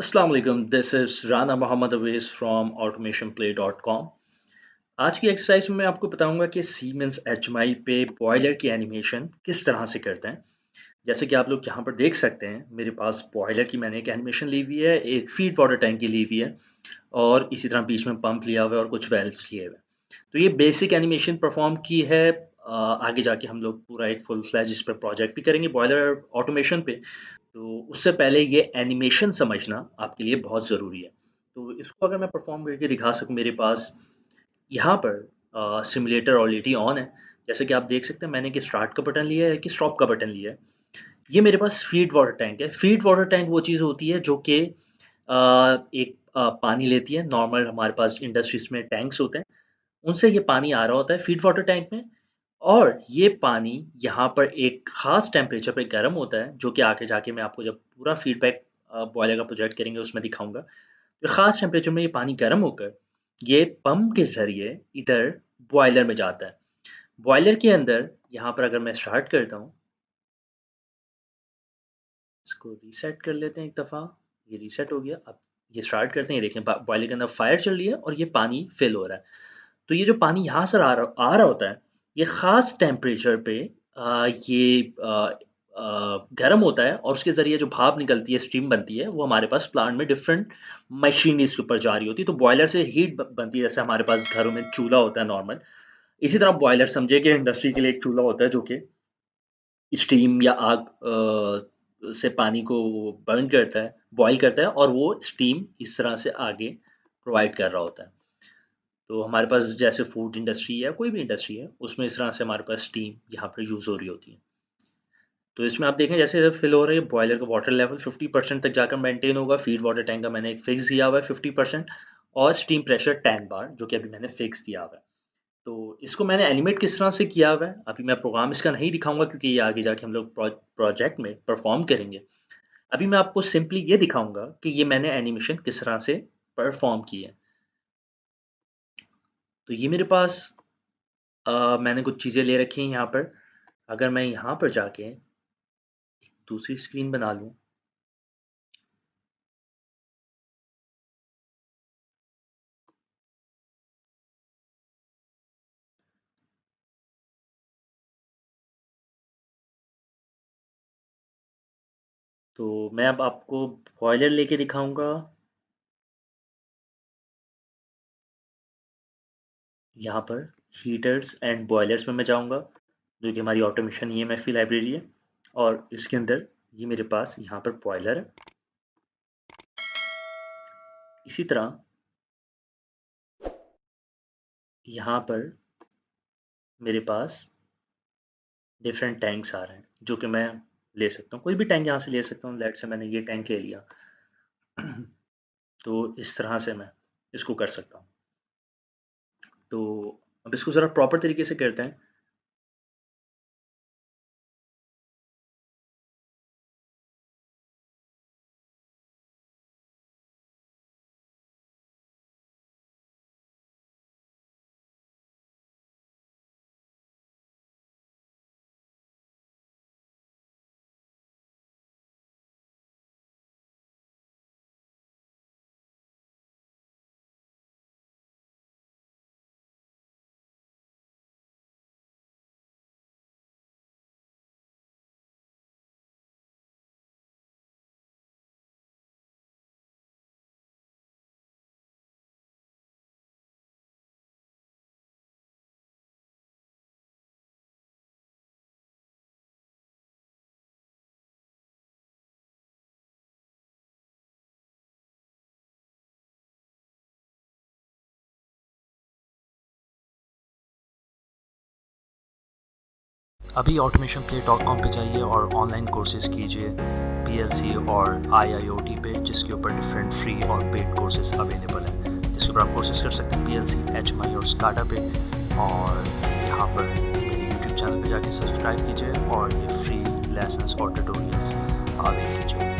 अस्सलाम वालेकुम, this is Rana Mohammad Awais from automationplay.com। आज की एक्सरसाइज में मैं आपको बताऊंगा कि सीमेंस एचएमआई पे बॉयलर की एनिमेशन किस तरह से करते हैं। जैसे कि आप लोग यहाँ पर देख सकते हैं, मेरे पास बॉयलर की मैंने एक एनिमेशन ली हुई है, एक फीड वाटर टैंक की ली हुई है और इसी तरह बीच में पंप लिया हुआ है और कुछ वेल्व्स लिए हुए हैं। तो ये बेसिक एनिमेशन परफॉर्म की है। आगे जाके हम लोग पूरा एक फुल फ्लैज इस पर प्रोजेक्ट भी करेंगे बॉयलर ऑटोमेशन पे। तो उससे पहले ये एनिमेशन समझना आपके लिए बहुत ज़रूरी है। तो इसको अगर मैं परफ़ॉर्म करके दिखा सकूँ, मेरे पास यहाँ पर सिम्युलेटर ऑलरेडी ऑन है। जैसे कि आप देख सकते हैं, मैंने एक स्टार्ट का बटन लिया है, एक स्टॉप का बटन लिया है। ये मेरे पास फीड वाटर टैंक है। फीड वाटर टैंक वो चीज़ होती है जो कि एक पानी लेती है। नॉर्मल हमारे पास इंडस्ट्रीज़ में टैंक्स होते हैं, उनसे ये पानी आ रहा होता है फीड वाटर टैंक में। और ये पानी यहाँ पर एक ख़ास टेम्परेचर पे गर्म होता है, जो कि आगे जाके मैं आपको जब पूरा फीडबैक बॉयलर का प्रोजेक्ट करेंगे उसमें दिखाऊँगा। तो ख़ास टेम्परेचर में ये पानी गर्म होकर ये पंप के ज़रिए इधर बॉयलर में जाता है। बॉयलर के अंदर यहाँ पर अगर मैं स्टार्ट करता हूँ, इसको रीसेट कर लेते हैं एक दफ़ा। ये रीसेट हो गया। अब ये स्टार्ट करते हैं, ये देखें बॉयलर के अंदर फायर चल रही है और ये पानी फिल हो रहा है। तो ये जो पानी यहाँ से आ रहा होता है, ये ख़ास टेम्परेचर पे ये गर्म होता है और उसके ज़रिए जो भाप निकलती है, स्टीम बनती है, वो हमारे पास प्लांट में डिफरेंट मशीनरीज़ के ऊपर जारी होती है। तो बॉयलर से हीट ब बनती है, जैसे हमारे पास घरों में चूल्हा होता है नॉर्मल। इसी तरह बॉयलर समझिए कि इंडस्ट्री के लिए एक चूल्हा होता है जो कि स्टीम या आग से पानी को बर्न करता है, बॉयल करता है और वो स्टीम इस तरह से आगे प्रोवाइड कर रहा होता है। तो हमारे पास जैसे फूड इंडस्ट्री है, कोई भी इंडस्ट्री है, उसमें इस तरह से हमारे पास स्टीम यहाँ पर यूज़ हो रही होती है। तो इसमें आप देखें, जैसे फिल हो रही है, बॉयलर का वाटर लेवल 50% तक जाकर मेंटेन होगा। फीड वाटर टैंक का मैंने एक फिक्स दिया हुआ है 50% और स्टीम प्रेशर 10 बार, जो कि अभी मैंने फिक्स दिया हुआ है। तो इसको मैंने एनिमेट किस तरह से किया हुआ है, अभी मैं प्रोग्राम इसका नहीं दिखाऊँगा क्योंकि ये आगे जाके हम लोग प्रोजेक्ट में परफ़ॉर्म करेंगे। अभी मैं आपको सिंपली ये दिखाऊँगा कि ये मैंने एनिमेशन किस तरह से परफ़ॉर्म की है। तो ये मेरे पास मैंने कुछ चीज़ें ले रखी हैं यहाँ पर। अगर मैं यहाँ पर जाके दूसरी स्क्रीन बना लूँ, तो मैं अब आपको बॉयलर लेके दिखाऊँगा। यहाँ पर हीटर्स एंड बॉयलर्स में मैं जाऊँगा, जो कि हमारी ऑटोमेशन ईएमएफ की लाइब्रेरी है और इसके अंदर ये मेरे पास यहाँ पर बॉयलर है। इसी तरह यहाँ पर मेरे पास डिफरेंट टैंक्स आ रहे हैं, जो कि मैं ले सकता हूँ। कोई भी टैंक यहाँ से ले सकता हूँ। लेट्स से मैंने ये टैंक ले लिया। तो इस तरह से मैं इसको कर सकता हूँ। तो अब इसको ज़रा प्रॉपर तरीके से करते हैं। अभी automationplay.com पे जाइए और ऑनलाइन कोर्सेज कीजिए PLC और IIoT पे, जिसके ऊपर डिफरेंट फ्री और पेड कोर्सेज अवेलेबल हैं, जिसके ऊपर आप कोर्सेज कर सकते हैं PLC, HMI और SCADA पे। और यहाँ पर मेरे YouTube चैनल पे जाके सब्सक्राइब कीजिए और ये फ्री लेसन्स और ट्यूटोरियल्स अवेल कीजिए।